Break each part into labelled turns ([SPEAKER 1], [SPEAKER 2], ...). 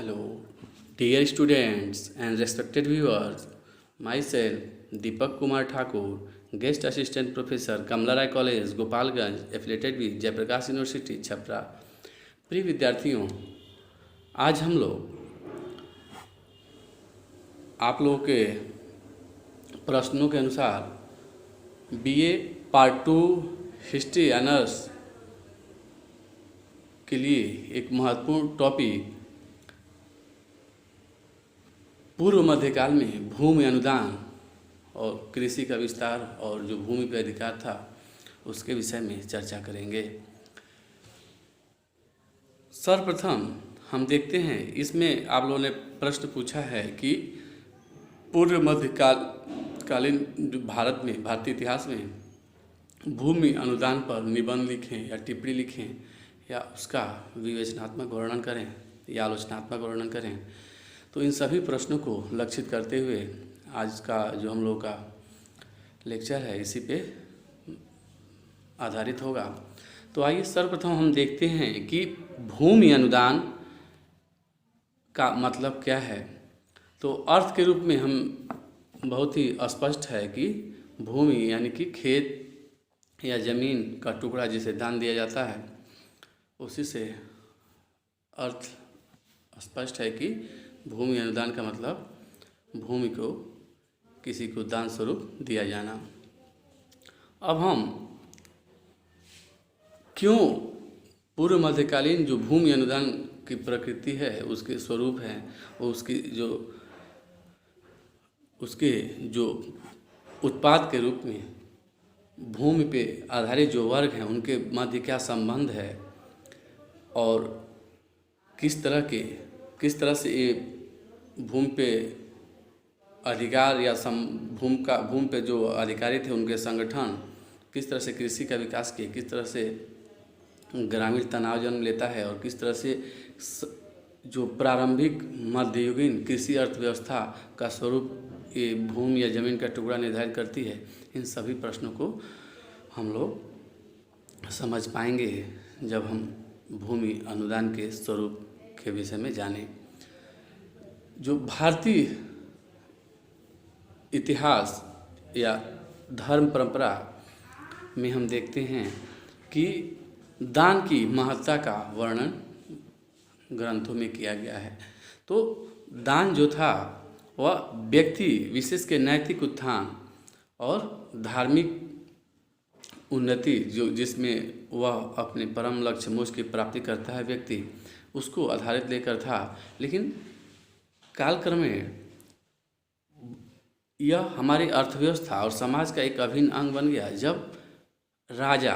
[SPEAKER 1] Hello, dear students and respected viewers. Myself, Deepak Kumar Thakur, Guest Assistant Professor, Kamla Rai College, Gopalganj, affiliated with Jayprakash university Chhapra. प्रिय विद्यार्थियों, आज हम लोग आप लोगों के प्रश्नों के अनुसार बीए पार्ट 2 हिस्ट्री ऑनर्स के लिए एक महत्वपूर्ण टॉपिक पूर्व मध्यकाल में भूमि अनुदान और कृषि का विस्तार और जो भूमि पर अधिकार था उसके विषय में चर्चा करेंगे। सर्वप्रथम हम देखते हैं, इसमें आप लोगों ने प्रश्न पूछा है कि पूर्व मध्यकालीन जो भारत में, भारतीय इतिहास में भूमि अनुदान पर निबंध लिखें या टिप्पणी लिखें या उसका विवेचनात्मक वर्णन करें या आलोचनात्मक वर्णन करें। तो इन सभी प्रश्नों को लक्षित करते हुए आज का जो हम लोग का लेक्चर है इसी पे आधारित होगा। तो आइए सर्वप्रथम हम देखते हैं कि भूमि अनुदान का मतलब क्या है। तो अर्थ के रूप में हम बहुत ही स्पष्ट है कि भूमि यानी कि खेत या ज़मीन का टुकड़ा जिसे दान दिया जाता है, उसी से अर्थ स्पष्ट है कि भूमि अनुदान का मतलब भूमि को किसी को दान स्वरूप दिया जाना। अब हम क्यों पूर्व मध्यकालीन जो भूमि अनुदान की प्रकृति है, उसके स्वरूप है, उसके जो उत्पाद के रूप में भूमि पे आधारित जो वर्ग हैं उनके मध्य क्या संबंध है और किस तरह से ये भूमि पे अधिकार या भूमि पे जो अधिकारी थे उनके संगठन किस तरह से कृषि का विकास किए, किस तरह से ग्रामीण तनाव जन्म लेता है और किस तरह से जो प्रारंभिक मध्ययुगीन कृषि अर्थव्यवस्था का स्वरूप ये भूमि या जमीन का टुकड़ा निर्धारित करती है। इन सभी प्रश्नों को हम लोग समझ पाएंगे जब हम भूमि अनुदान के स्वरूप के विषय में जानें। जो भारतीय इतिहास या धर्म परंपरा में हम देखते हैं कि दान की महत्ता का वर्णन ग्रंथों में किया गया है। तो दान जो था वह व्यक्ति विशेष के नैतिक उत्थान और धार्मिक उन्नति जिसमें वह अपने परम लक्ष्य मोक्ष की प्राप्ति करता है व्यक्ति, उसको आधारित लेकर था। लेकिन कालक्रमेण यह हमारी अर्थव्यवस्था और समाज का एक अभिन्न अंग बन गया जब राजा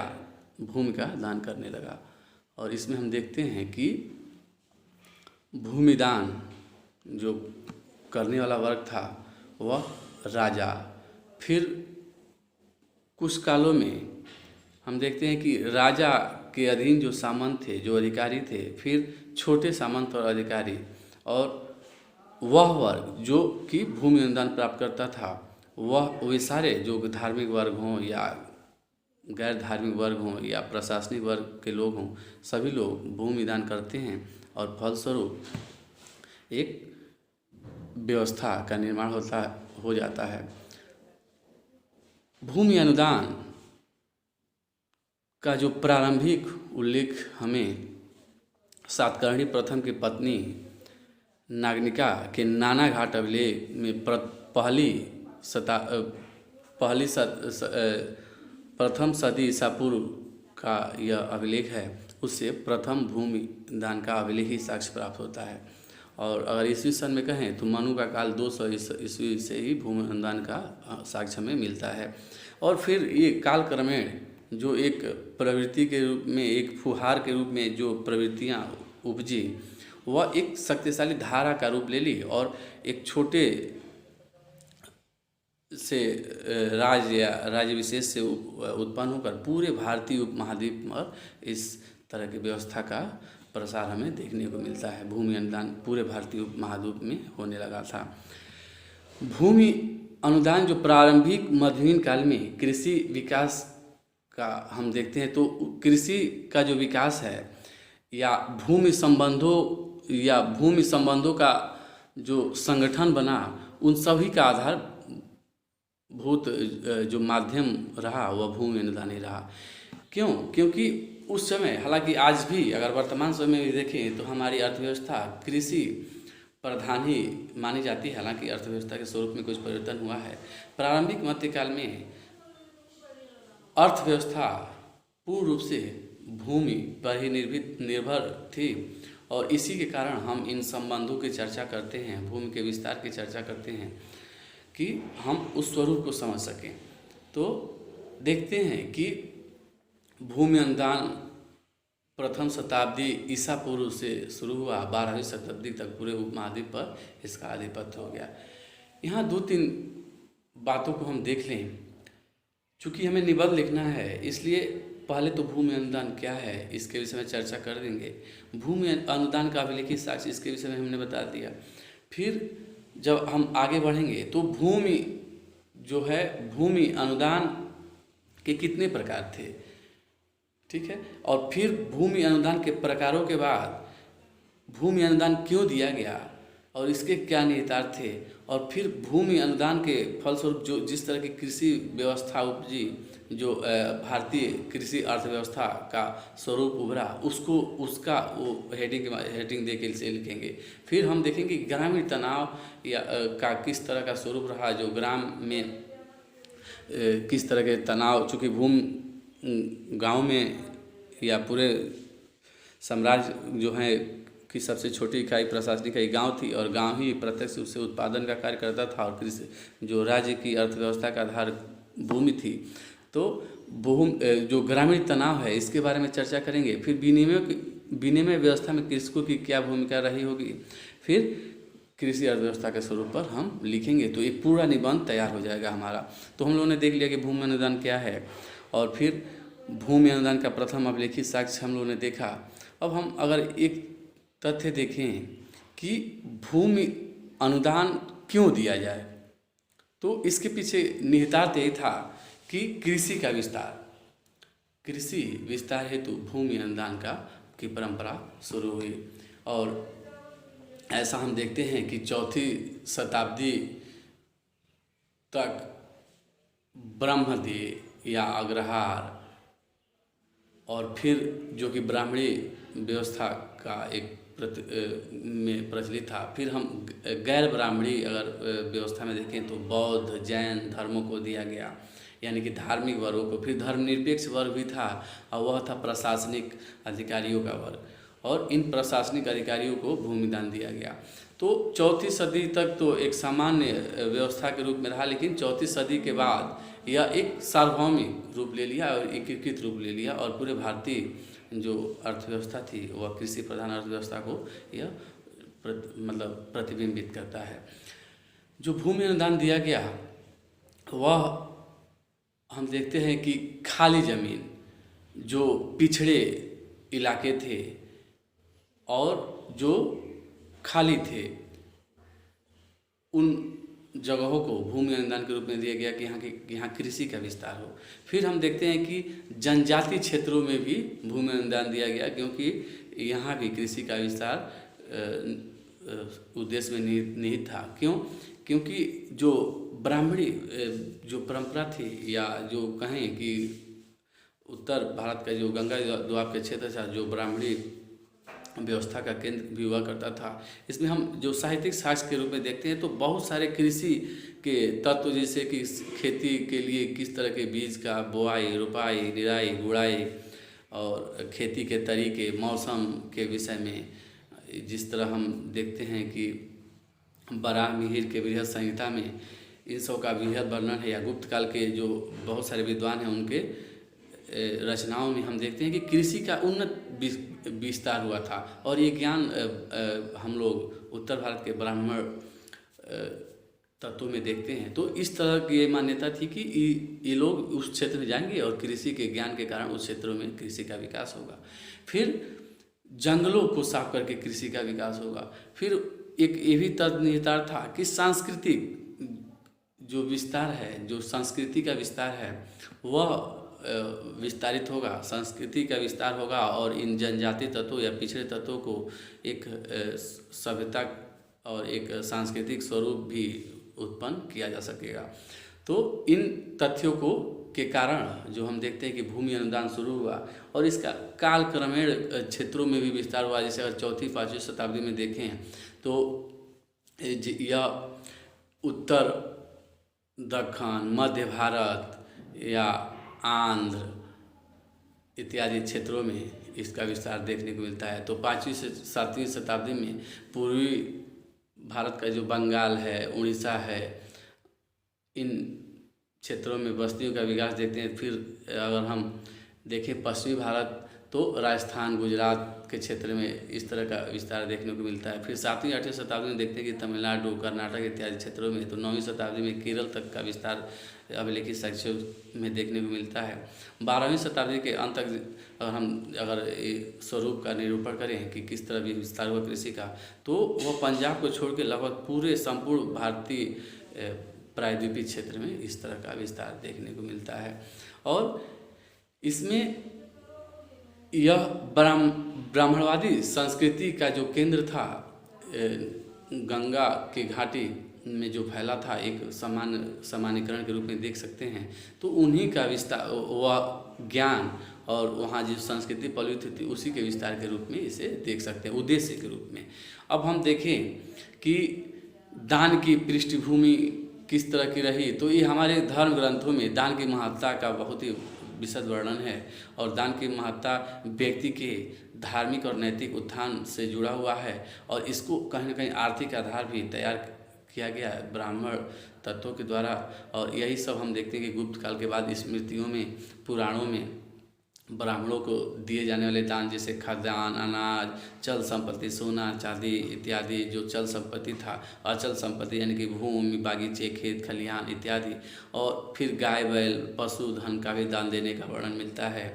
[SPEAKER 1] भूमि का दान करने लगा। और इसमें हम देखते हैं कि भूमिदान जो करने वाला वर्ग था वह राजा। फिर कुछ कालों में हम देखते हैं कि राजा के अधीन जो सामंत थे, जो अधिकारी थे, फिर छोटे सामंत और अधिकारी, और वह वर्ग जो कि भूमि अनुदान प्राप्त करता था वह वे सारे जो धार्मिक वर्ग हों या गैर धार्मिक वर्ग हों या प्रशासनिक वर्ग के लोग हों, सभी लोग भूमि दान करते हैं और फलस्वरूप एक व्यवस्था का निर्माण हो जाता है। भूमि अनुदान का जो प्रारंभिक उल्लेख हमें सातकर्णी प्रथम की पत्नी नागनिका के नाना घाट अभिलेख में प्रथम सदी ईसा पूर्व का यह अभिलेख है, उससे प्रथम भूमि दान का अभिलेख ही साक्ष्य प्राप्त होता है। और अगर ईस्वी सन में कहें तो मनु का काल 200 ईस्वी से ही भूमि अनुदान का साक्ष्य हमें मिलता है। और फिर ये कालक्रमेण जो एक प्रवृत्ति के रूप में, एक फुहार के रूप में जो प्रवृत्तियाँ उपजी, वह एक शक्तिशाली धारा का रूप ले ली और एक छोटे से राज्य विशेष से उत्पन्न होकर पूरे भारतीय उपमहाद्वीप पर इस तरह की व्यवस्था का प्रसार हमें देखने को मिलता है। भूमि अनुदान पूरे भारतीय उपमहाद्वीप में होने लगा था। भूमि अनुदान जो प्रारंभिक मध्ययुगीन काल में कृषि विकास का हम देखते हैं, तो कृषि का जो विकास है या भूमि संबंधों या भूमि संबंधों का जो संगठन बना, उन सभी का आधार भूत जो माध्यम रहा वह भूमि अनुदान ही रहा। क्यों? क्योंकि उस समय, हालांकि आज भी अगर वर्तमान समय में देखें तो हमारी अर्थव्यवस्था कृषि प्रधान ही मानी जाती है। हालांकि अर्थव्यवस्था के स्वरूप में कुछ परिवर्तन हुआ है। प्रारंभिक मध्यकाल में अर्थव्यवस्था पूर्ण रूप से भूमि पर ही निर्भर थी, और इसी के कारण हम इन संबंधों की चर्चा करते हैं, भूमि के विस्तार की चर्चा करते हैं कि हम उस स्वरूप को समझ सकें। तो देखते हैं कि भूमि अनुदान प्रथम शताब्दी ईसा पूर्व से शुरू हुआ, 12वीं शताब्दी तक पूरे उपमहाद्वीप पर इसका आधिपत्य हो गया। यहाँ 2-3 बातों को हम देख लें। चूँकि हमें निबंध लिखना है, इसलिए पहले तो भूमि अनुदान क्या है इसके विषय में चर्चा कर देंगे। भूमि अनुदान का अभिलेखित साक्ष्य इसके विषय में हमने बता दिया। फिर जब हम आगे बढ़ेंगे तो भूमि जो है, भूमि अनुदान के कितने प्रकार थे, ठीक है, और फिर भूमि अनुदान के प्रकारों के बाद भूमि अनुदान क्यों दिया गया और इसके क्या निहितार्थ थे, और फिर भूमि अनुदान के फलस्वरूप जो जिस तरह की कृषि व्यवस्था उपजी, जो भारतीय कृषि अर्थव्यवस्था का स्वरूप उभरा, उसका वो हेडिंग दे के से लिखेंगे। फिर हम देखेंगे ग्रामीण तनाव या का किस तरह का स्वरूप रहा, जो ग्राम में किस तरह के तनाव, चूँकि भूमि गांव में या पूरे साम्राज्य जो है कि सबसे छोटी इकाई प्रशासनिक इकाई गांव थी, और गांव ही प्रत्यक्ष रूप से उत्पादन का कार्य करता था, और कृषि जो राज्य की अर्थव्यवस्था का आधार भूमि थी। तो जो ग्रामीण तनाव है इसके बारे में चर्चा करेंगे। फिर विनिमय व्यवस्था में कृषकों की क्या भूमिका रही होगी, फिर कृषि अर्थव्यवस्था के स्वरूप पर हम लिखेंगे। तो एक पूरा निबंध तैयार हो जाएगा हमारा। तो हम लोगों ने देख लिया कि भूमि अनुदान क्या है, और फिर भूमि अनुदान का प्रथम अभिलेखित साक्ष्य हम लोगों ने देखा। अब हम अगर एक तथ्य देखें कि भूमि अनुदान क्यों दिया जाए, तो इसके पीछे निहितार्थ यही था कि कृषि विस्तार हेतु भूमि अनुदान की परंपरा शुरू हुई। और ऐसा हम देखते हैं कि 4वीं शताब्दी तक ब्रह्मदेव या अग्रहार, और फिर जो कि ब्राह्मणी व्यवस्था का एक में प्रचलित था। फिर हम गैर ब्राह्मणी अगर व्यवस्था में देखें तो बौद्ध जैन धर्मों को दिया गया, यानी कि धार्मिक वर्गों को। फिर धर्मनिरपेक्ष वर्ग भी था, और वह था प्रशासनिक अधिकारियों का वर्ग, और इन प्रशासनिक अधिकारियों को भूमिदान दिया गया। तो 4वीं सदी तक तो एक सामान्य व्यवस्था के रूप में रहा, लेकिन 4वीं सदी के बाद यह एक सार्वभौमिक रूप ले लिया और एकीकृत रूप ले लिया, और पूरे भारतीय जो अर्थव्यवस्था थी वह कृषि प्रधान अर्थव्यवस्था को यह प्रतिबिंबित करता है। जो भूमि अनुदान दिया गया वह हम देखते हैं कि खाली ज़मीन, जो पिछड़े इलाके थे और जो खाली थे, उन जगहों को भूमि अनुदान के रूप में दिया गया कि यहाँ कृषि का विस्तार हो। फिर हम देखते हैं कि जनजाति क्षेत्रों में भी भूमि अनुदान दिया गया, क्योंकि यहाँ भी कृषि का विस्तार उद्देश्य में निहित था। क्यों? क्योंकि जो ब्राह्मणी जो परंपरा थी, या जो कहें कि उत्तर भारत का जो गंगा दोआब के क्षेत्र था, जो ब्राह्मणी व्यवस्था का केंद्र भी हुआ करता था, इसमें हम जो साहित्यिक साक्ष्य के रूप में देखते हैं तो बहुत सारे कृषि के तत्व, जैसे कि खेती के लिए किस तरह के बीज का बोआई, रोपाई, निराई, गुड़ाई, और खेती के तरीके, मौसम के विषय में, जिस तरह हम देखते हैं कि बराह मिहिर के बृहद संहिता में इन सब का बृहद वर्णन है, या गुप्त काल के जो बहुत सारे विद्वान हैं उनके रचनाओं में हम देखते हैं कि कृषि का उन्नत विस्तार हुआ था। और ये ज्ञान हम लोग उत्तर भारत के ब्राह्मण तत्वों में देखते हैं। तो इस तरह की ये मान्यता थी कि ये लोग उस क्षेत्र में जाएंगे और कृषि के ज्ञान के कारण उस क्षेत्रों में कृषि का विकास होगा। फिर जंगलों को साफ करके कृषि का विकास होगा। फिर एक ये भी निहितार्थ था कि सांस्कृतिक जो विस्तार है, जो संस्कृति का विस्तार है, वह विस्तारित होगा, संस्कृति का विस्तार होगा और इन जनजाति तत्वों या पिछड़े तत्वों को एक सभ्यता और एक सांस्कृतिक स्वरूप भी उत्पन्न किया जा सकेगा। तो इन तथ्यों को के कारण जो हम देखते हैं कि भूमि अनुदान शुरू हुआ और इसका काल क्रमेण क्षेत्रों में भी विस्तार हुआ। जैसे अगर 4वीं-5वीं शताब्दी में देखें तो यह उत्तर, दक्षिण, मध्य भारत या आंध्र इत्यादि क्षेत्रों में इसका विस्तार देखने को मिलता है। तो 5वीं से 7वीं शताब्दी में पूर्वी भारत का जो बंगाल है, उड़ीसा है, इन क्षेत्रों में बस्तियों का विकास देखते हैं। फिर अगर हम देखें पश्चिमी भारत तो राजस्थान, गुजरात के क्षेत्र में इस तरह का विस्तार देखने को मिलता है। फिर 7वीं-8वीं शताब्दी में देखते हैं कि तमिलनाडु, कर्नाटक इत्यादि क्षेत्रों में। तो 9वीं शताब्दी में केरल तक का विस्तार अभिलेखित साक्ष्यों में देखने को मिलता है। 12वीं शताब्दी के अंत तक अगर स्वरूप का निरूपण करें कि किस तरह भी विस्तार हुआ कृषि का, तो वह पंजाब को छोड़ के लगभग पूरे संपूर्ण भारतीय प्रायद्वीपीय क्षेत्र में इस तरह का विस्तार देखने को मिलता है। और इसमें यह ब्राह्मणवादी संस्कृति का जो केंद्र था, गंगा की घाटी में जो फैला था, एक सामान्यकरण के रूप में देख सकते हैं। तो उन्हीं का विस्तार, वह ज्ञान और वहाँ जो संस्कृति पली थी उसी के विस्तार के रूप में इसे देख सकते हैं, उद्देश्य के रूप में। अब हम देखें कि दान की पृष्ठभूमि किस तरह की रही, तो ये हमारे धर्म ग्रंथों में दान की महत्ता का बहुत ही विशद वर्णन है। और दान की महत्ता व्यक्ति के धार्मिक और नैतिक उत्थान से जुड़ा हुआ है और इसको कहीं न कहीं आर्थिक आधार भी तैयार किया गया है ब्राह्मण तत्वों के द्वारा। और यही सब हम देखते हैं कि गुप्त काल के बाद स्मृतियों में, पुराणों में ब्राह्मणों को दिए जाने वाले दान, जैसे खाद्यान्न, अनाज, चल संपत्ति, सोना, चांदी इत्यादि, जो चल संपत्ति था, अचल संपत्ति यानी कि भूमि, बागीचे, खेत खलिहान इत्यादि, और फिर गाय बैल, पशु धन का भी दान देने का वर्णन मिलता है।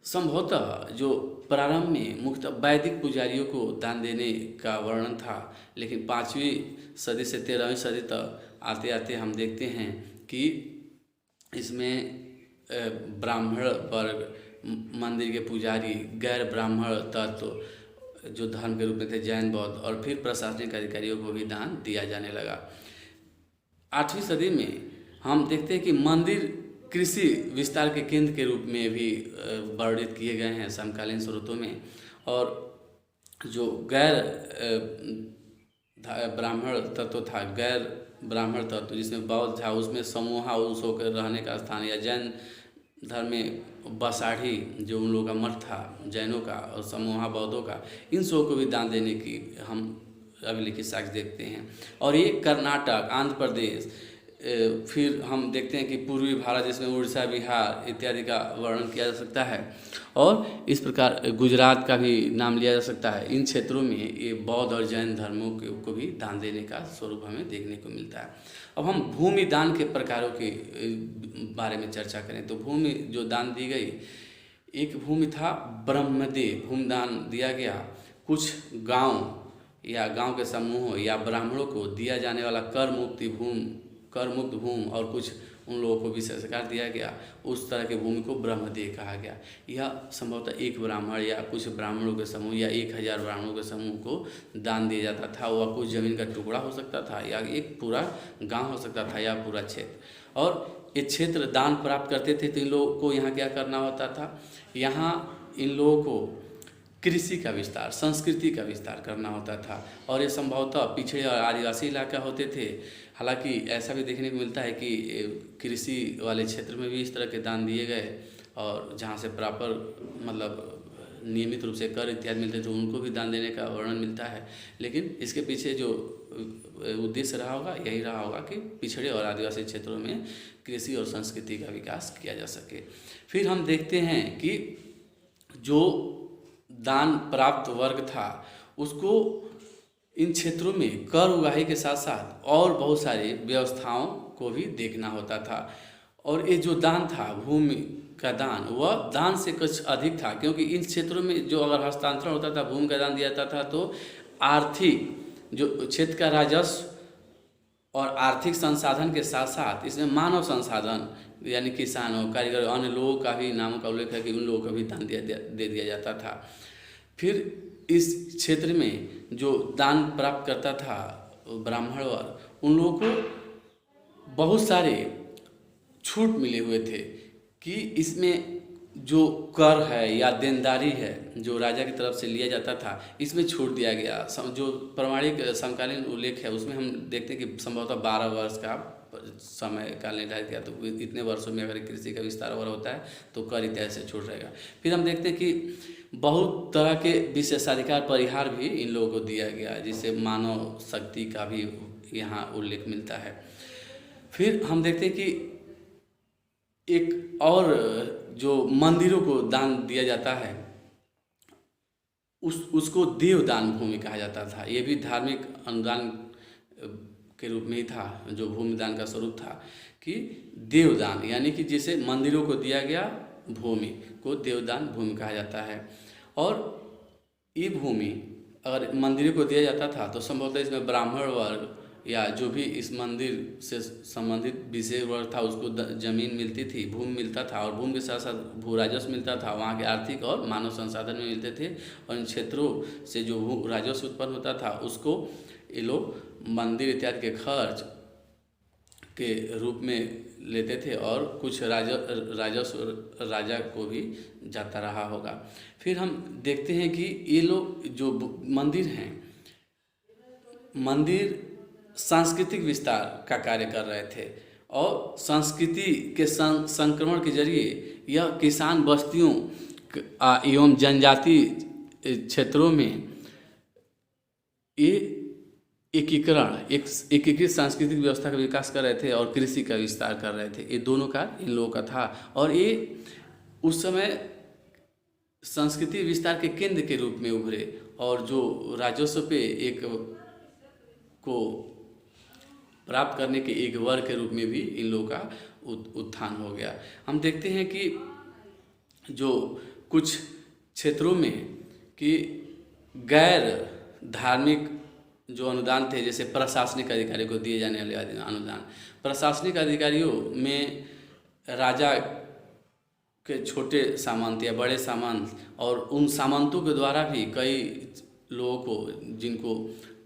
[SPEAKER 1] संभवतः जो प्रारंभ में मुख्यतः वैदिक पुजारियों को दान देने का वर्णन था, लेकिन 5वीं सदी से 13वीं सदी तक आते आते हम देखते हैं कि इसमें ब्राह्मण वर्ग, मंदिर के पुजारी, गैर ब्राह्मण तत्व जो धर्म के रूप में थे, जैन, बौद्ध, और फिर प्रशासनिक अधिकारियों को भी दान दिया जाने लगा। 8वीं सदी में हम देखते हैं कि मंदिर कृषि विस्तार के केंद्र के रूप में भी वर्णित किए गए हैं समकालीन स्रोतों में। और जो गैर ब्राह्मण तत्व था, गैर ब्राह्मण तत्व जिसमें बौद्ध था, उसमें समूहाउस होकर रहने का स्थान, या जैन धर्म में बसाढ़ी जो उन लोगों का मठ था जैनों का, और समूहा बौद्धों का, इन सबों को भी दान देने की हम अभिलेखित साक्ष्य देखते हैं। और ये कर्नाटक, आंध्र प्रदेश, फिर हम देखते हैं कि पूर्वी भारत जिसमें उड़ीसा, बिहार इत्यादि का वर्णन किया जा सकता है। और इस प्रकार गुजरात का भी नाम लिया जा सकता है। इन क्षेत्रों में ये बौद्ध और जैन धर्मों को भी दान देने का स्वरूप हमें देखने को मिलता है। अब हम भूमि दान के प्रकारों के बारे में चर्चा करें तो भूमि जो दान दी गई, एक भूमि था ब्रह्मदेव, भूमिदान दिया गया। कुछ गांव या गांव के समूहों या ब्राह्मणों को दिया जाने वाला कर मुक्त भूमि, और कुछ उन लोगों को विशेषाधिकार दिया गया। उस तरह के भूमि को ब्रह्मदेव कहा गया। यह संभवतः एक ब्राह्मण या कुछ ब्राह्मणों के समूह या 1000 ब्राह्मणों के समूह को दान दिया जाता था। वह कुछ जमीन का टुकड़ा हो सकता था, या एक पूरा गांव हो सकता था, या पूरा क्षेत्र। और ये क्षेत्र दान प्राप्त करते थे तो इन लोगों को यहाँ क्या करना होता था, यहाँ इन लोगों को कृषि का विस्तार, संस्कृति का विस्तार करना होता था। और ये संभवतः पिछड़े और आदिवासी इलाका होते थे। हालांकि ऐसा भी देखने को मिलता है कि कृषि वाले क्षेत्र में भी इस तरह के दान दिए गए, और जहाँ से प्रॉपर मतलब नियमित रूप से कर इत्यादि मिलते थे उनको भी दान देने का वर्णन मिलता है। लेकिन इसके पीछे जो उद्देश्य रहा होगा यही रहा होगा कि पिछड़े और आदिवासी क्षेत्रों में कृषि और संस्कृति का विकास किया जा सके। फिर हम देखते हैं कि जो दान प्राप्त वर्ग था उसको इन क्षेत्रों में कर उगाही के साथ साथ और बहुत सारी व्यवस्थाओं को भी देखना होता था। और ये जो दान था, भूमि का दान, वह दान से कुछ अधिक था, क्योंकि इन क्षेत्रों में जो अगर हस्तांतरण होता था, भूमि का दान दिया जाता था, तो आर्थिक जो क्षेत्र का राजस्व और आर्थिक संसाधन के साथ साथ इसमें मानव संसाधन यानी किसानों, कारीगर, अन्य लोगों का भी नामों का उल्लेख है कि उन लोगों को भी दान दे दिया जाता था। फिर इस क्षेत्र में जो दान प्राप्त करता था ब्राह्मण वर्ग, उन लोगों को बहुत सारे छूट मिले हुए थे कि इसमें जो कर है या देनदारी है जो राजा की तरफ से लिया जाता था, इसमें छूट दिया गया। जो प्रमाणिक समकालीन उल्लेख है उसमें हम देखते हैं कि संभवतः 12 वर्ष का समय का निर्धारित किया, तो इतने वर्षों में अगर कृषि का विस्तार और होता है तो कर इत्यादि से छूट रहेगा। फिर हम देखते हैं कि बहुत तरह के विशेषाधिकार परिहार भी इन लोगों को दिया गया, जिससे मानव शक्ति का भी यहाँ उल्लेख मिलता है। फिर हम देखते हैं कि एक और जो मंदिरों को दान दिया जाता है उसको देवदान भूमि कहा जाता था। ये भी धार्मिक अनुदान के रूप में ही था, जो भूमि दान का स्वरूप था कि देवदान, यानी कि जैसे मंदिरों को दिया गया भूमि को देवदान भूमि कहा जाता है। और ये भूमि अगर मंदिरों को दिया जाता था तो संभवतः इसमें ब्राह्मण वर्ग या जो भी इस मंदिर से संबंधित विशेष वर्ग था उसको जमीन मिलती थी, भूमि मिलता था, और भूमि के साथ साथ भू राजस्व मिलता था, वहाँ के आर्थिक और मानव संसाधन में मिलते थे। और इन क्षेत्रों से जो भू राजस्व उत्पन्न होता था उसको ये लोग मंदिर इत्यादि के खर्च के रूप में लेते थे, और कुछ राजस्व राजा को भी जाता रहा होगा। फिर हम देखते हैं कि ये लोग जो मंदिर हैं, मंदिर सांस्कृतिक विस्तार का कार्य कर रहे थे, और संस्कृति के संक्रमण के जरिए यह किसान बस्तियों एवं जनजाति क्षेत्रों में ये एकीकृत सांस्कृतिक व्यवस्था का विकास कर रहे थे और कृषि का विस्तार कर रहे थे। ये दोनों का इन लोगों का था, और ये उस समय संस्कृति विस्तार के केंद्र के रूप में उभरे, और जो राजस्व पे एक को प्राप्त करने के एक वर्ग के रूप में भी इन लोगों का उत्थान हो गया। हम देखते हैं कि जो कुछ क्षेत्रों में कि गैर धार्मिक जो अनुदान थे, जैसे प्रशासनिक अधिकारियों को दिए जाने वाले अनुदान, प्रशासनिक अधिकारियों में राजा के छोटे सामंत या बड़े सामंत, और उन सामंतों के द्वारा भी कई लोगों को, जिनको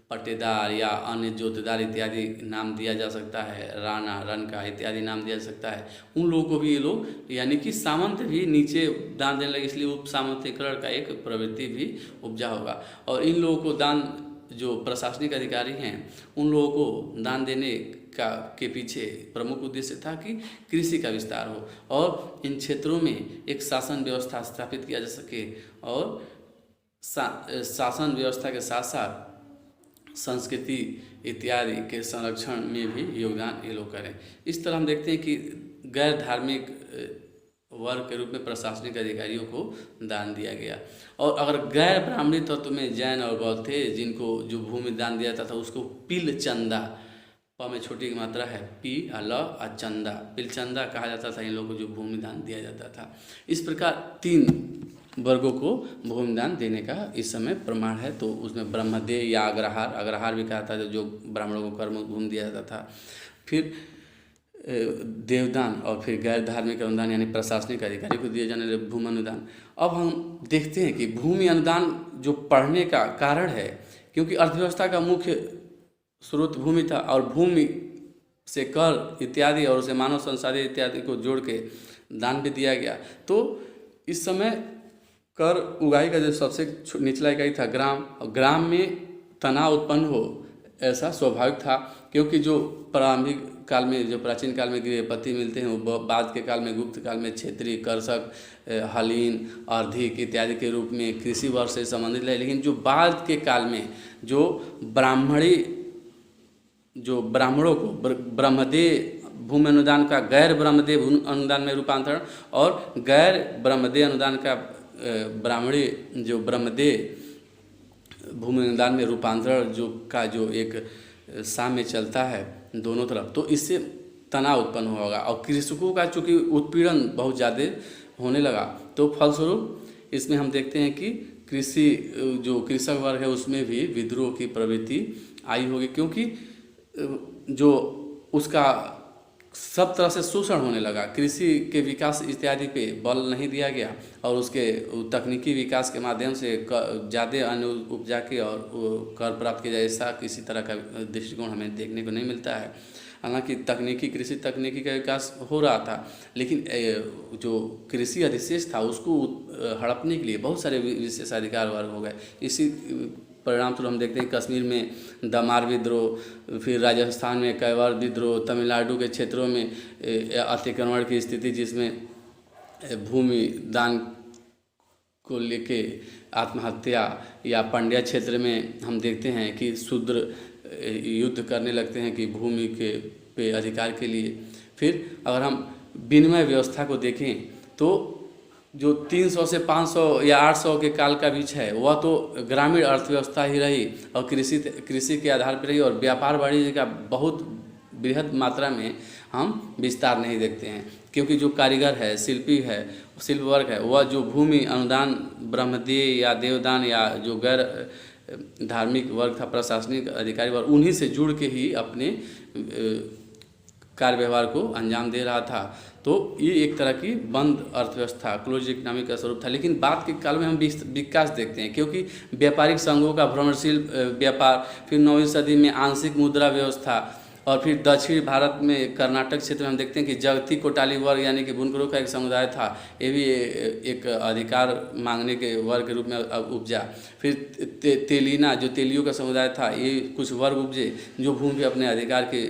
[SPEAKER 1] पट्टेदार या अन्य जोतदार इत्यादि नाम दिया जा सकता है, राणा, रनका इत्यादि नाम दिया जा सकता है, उन लोगों को भी ये लोग, यानी कि सामंत भी नीचे दान देने लगे, इसलिए उप सामंतीकरण का एक प्रवृत्ति भी उपजा होगा। और इन लोगों को दान, जो प्रशासनिक अधिकारी हैं, उन लोगों को दान देने के पीछे प्रमुख उद्देश्य था कि कृषि का विस्तार हो और इन क्षेत्रों में एक शासन व्यवस्था स्थापित किया जा सके, और शासन व्यवस्था के साथ साथ संस्कृति इत्यादि के संरक्षण में भी योगदान ये लोग करें। इस तरह हम देखते हैं कि गैर धार्मिक वर्ग के रूप में प्रशासनिक अधिकारियों को दान दिया गया। और अगर गैर ब्राह्मणी तत्व में जैन और बौद्ध थे, जिनको जो भूमि दान दिया जाता था उसको पिल चंदा, प में छोटी की मात्रा है, पी ल चंदा, पिल चंदा कहा जाता था इन लोगों को जो भूमि दान दिया जाता था। इस प्रकार 3 वर्गों को भूमि दान देने का इस समय प्रमाण है। तो उसमें ब्रह्मदेय या अग्रहार भी कहा था, जो ब्राह्मणों को कर्म भूमि दिया जाता था। फिर देवदान, और फिर गैर धार्मिक अनुदान यानी प्रशासनिक अधिकारी को दिए जाने वाले भूमि अनुदान। अब हम देखते हैं कि भूमि अनुदान जो पढ़ने का कारण है, क्योंकि अर्थव्यवस्था का मुख्य स्रोत भूमि था, और भूमि से कर इत्यादि और उसे मानव संसाधन इत्यादि को जोड़ के दान भी दिया गया। तो इस समय कर उगाही का जो सबसे निचला इकाई था ग्राम, और ग्राम में तनाव उत्पन्न हो ऐसा स्वाभाविक था, क्योंकि जो प्रारंभिक काल में, जो प्राचीन काल में गृहपति मिलते हैं, वो बाद के काल में, गुप्त काल में क्षेत्रीय, कर्षक, हलीन, अर्धिक इत्यादि के रूप में कृषि वर्ग से संबंधित है। लेकिन जो बाद के काल में जो ब्राह्मणों को ब्रह्मदेय भूमि अनुदान का गैर ब्रह्मदेय अनुदान में रूपांतरण, और गैर ब्रह्मदेय अनुदान का ब्राह्मणी जो ब्रह्मदेय भूमि अनुदान में रूपांतरण जो एक साम्य चलता है दोनों तरफ, तो इससे तनाव उत्पन्न होगा। और कृषकों का चूँकि उत्पीड़न बहुत ज़्यादा होने लगा, तो फलस्वरूप इसमें हम देखते हैं कि जो कृषक वर्ग है उसमें भी विद्रोह की प्रवृत्ति आई होगी, क्योंकि जो उसका सब तरह से शोषण होने लगा। कृषि के विकास इत्यादि पे बल नहीं दिया गया और उसके तकनीकी विकास के माध्यम से ज़्यादा अन्न उपजा के और कर प्राप्त किया जाए, ऐसा किसी तरह का दृष्टिकोण हमें देखने को नहीं मिलता है। हालांकि कृषि तकनीकी का विकास हो रहा था, लेकिन जो कृषि अधिशेष था उसको हड़पने के लिए बहुत सारे विशेषाधिकार वर्ग हो गए। इसी परिणाम स्वरूप हम देखते हैं कश्मीर में दमार विद्रोह, फिर राजस्थान में कैवार विद्रोह, तमिलनाडु के क्षेत्रों में अतिक्रमण की स्थिति, जिसमें भूमि दान को लेके आत्महत्या, या पांड्या क्षेत्र में हम देखते हैं कि शूद्र युद्ध करने लगते हैं कि भूमि के पे अधिकार के लिए। फिर अगर हम विनिमय व्यवस्था को देखें तो जो 300 से 500 या 800 के काल का बीच है वह तो ग्रामीण अर्थव्यवस्था ही रही और कृषि के आधार पर रही, और व्यापार वाणिज्य का बहुत बृहद मात्रा में हम विस्तार नहीं देखते हैं, क्योंकि जो कारीगर है, शिल्पी है, शिल्प वर्ग है, वह जो भूमि अनुदान, ब्रह्मदेय या देवदान या जो गैर धार्मिक वर्ग था, प्रशासनिक अधिकारी वर्ग, उन्हीं से जुड़ के ही अपने कार्य व्यवहार को अंजाम दे रहा था। तो ये एक तरह की बंद अर्थव्यवस्था, क्लोज इकोनॉमी का स्वरूप था। लेकिन बाद के काल में हम विकास देखते हैं, क्योंकि व्यापारिक संघों का भ्रमणशील व्यापार, फिर 9वीं सदी में आंशिक मुद्रा व्यवस्था, और फिर दक्षिण भारत में कर्नाटक क्षेत्र में हम देखते हैं कि जगती कोटाली वर्ग यानी कि बुनकरों का एक समुदाय था, ये भी एक अधिकार मांगने के वर्ग के रूप में उपजा। फिर तेलीना जो तेलियों का समुदाय था, ये कुछ वर्ग उपजे जो भूमि पे अपने अधिकार के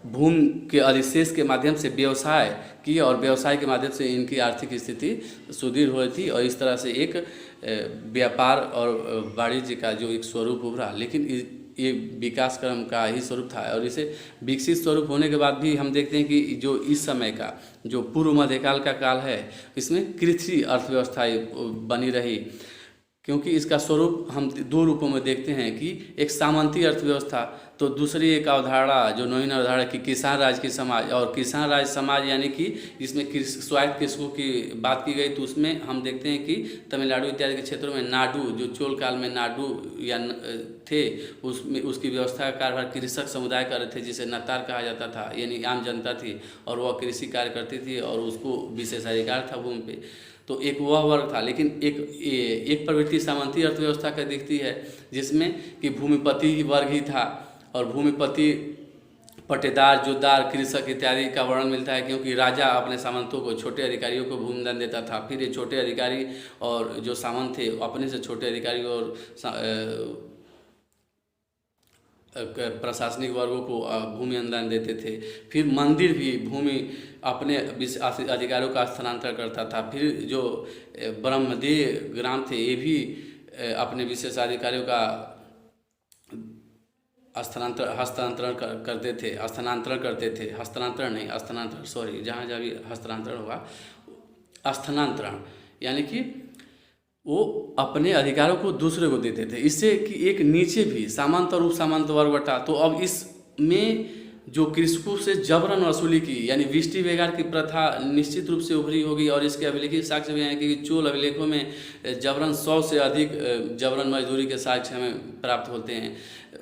[SPEAKER 1] भूमि के अधिशेष के माध्यम से व्यवसाय किए, और व्यवसाय के माध्यम से इनकी आर्थिक स्थिति सुदृढ़ हो रही थी, और इस तरह से एक व्यापार और वाणिज्य का जो एक स्वरूप उभरा। लेकिन ये विकास क्रम का ही स्वरूप था, और इसे विकसित स्वरूप होने के बाद भी हम देखते हैं कि जो इस समय का जो पूर्व मध्यकाल का काल है, इसमें कृषि अर्थव्यवस्था बनी रही, क्योंकि इसका स्वरूप हम दो रूपों में देखते हैं कि एक सामंती अर्थव्यवस्था, तो दूसरी एक अवधारणा जो नवीन अवधारणा की किसान राज की समाज, और किसान राज समाज यानी कि जिसमें स्वायत्त कृषकों की बात की गई, तो उसमें हम देखते हैं कि तमिलनाडु इत्यादि के क्षेत्रों में नाडु, जो चोल काल में नाडु या थे, उसमें उसकी व्यवस्था का कार्यभार कृषक समुदाय कर रहे थे, जिसे नतार कहा जाता था, यानी आम जनता थी, और वह कृषि कार्य करती थी और उसको विशेषाधिकार था भूमि पे। तो एक वह वर्ग था। लेकिन एक प्रवृत्ति सामंती अर्थव्यवस्था का दिखती है, जिसमें कि भूमिपति वर्ग ही था, और भूमिपति, पट्टेदार, जोतदार, कृषक इत्यादि का वर्णन मिलता है, क्योंकि राजा अपने सामंतों को, छोटे अधिकारियों को भूमिदान देता था। फिर ये छोटे अधिकारी और जो सामंत थे अपने से छोटे अधिकारी और प्रशासनिक वर्गों को भूमि अनुदान देते थे। फिर मंदिर भी भूमि अपने अधिकारियों का स्थानांतरण करता था। फिर जो ब्रह्मदेय ग्राम थे, ये भी अपने विशेषाधिकारियों का हस्तांतरण करते थे, जहाँ जहाँ भी हस्तांतरण होगा, स्थानांतरण यानी कि वो अपने अधिकारों को दूसरे को देते थे, इससे कि एक नीचे भी सामंत और उप सामंत वर्ग बटा। तो अब इसमें जो कृषकों से जबरन वसूली की, यानी विष्टि बेगार की प्रथा निश्चित रूप से उभरी होगी, और इसके अभिलेखित साक्ष्य भी हैं कि चोल अभिलेखों में जबरन 100 से अधिक जबरन मजदूरी के साक्ष्य हमें प्राप्त होते हैं।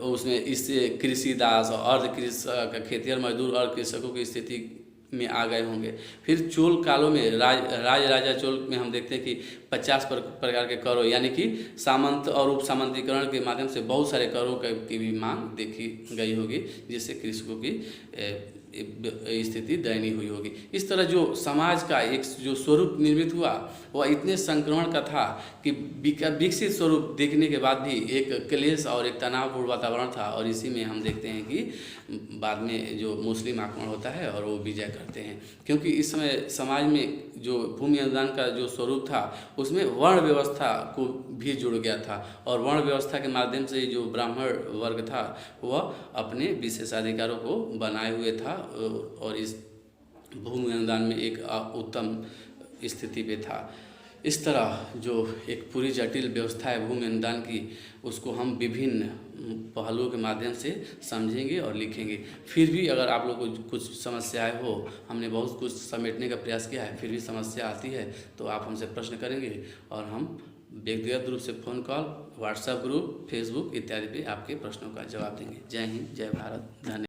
[SPEAKER 1] उसमें इससे कृषि दास और अर्ध कृषक, खेतिहर मजदूर और कृषकों की स्थिति में आ गए होंगे। फिर चोल कालों में राजा चोल में हम देखते हैं कि 50 प्रकार के करों, यानी कि सामंत और उप सामंतीकरण के माध्यम से बहुत सारे करों की भी मांग देखी गई होगी, जिससे कृषकों की स्थिति दयनीय हुई होगी। इस तरह जो समाज का एक जो स्वरूप निर्मित हुआ, वह इतने संक्रमण का था कि विकसित स्वरूप देखने के बाद भी एक क्लेश और एक तनावपूर्ण वातावरण था। और इसी में हम देखते हैं कि बाद में जो मुस्लिम आक्रमण होता है और वो विजय करते हैं, क्योंकि इस समय समाज में जो भूमि अनुदान का जो स्वरूप था, उसमें वर्ण व्यवस्था को भी जुड़ गया था, और वर्ण व्यवस्था के माध्यम से जो ब्राह्मण वर्ग था वह अपने विशेषाधिकारों को बनाए हुए था, और इस भूमि अनुदान में एक उत्तम स्थिति पे था। इस तरह जो एक पूरी जटिल व्यवस्था है भूमि अनुदान की, उसको हम विभिन्न पहलुओं के माध्यम से समझेंगे और लिखेंगे। फिर भी अगर आप लोग को कुछ समस्याएं हो, हमने बहुत कुछ समेटने का प्रयास किया है, फिर भी समस्या आती है तो आप हमसे प्रश्न करेंगे, और हम व्यक्तिगत रूप से phone call, WhatsApp group, Facebook इत्यादि पे आपके प्रश्नों का जवाब देंगे। जय हिंद, जय भारत, धन्यवाद।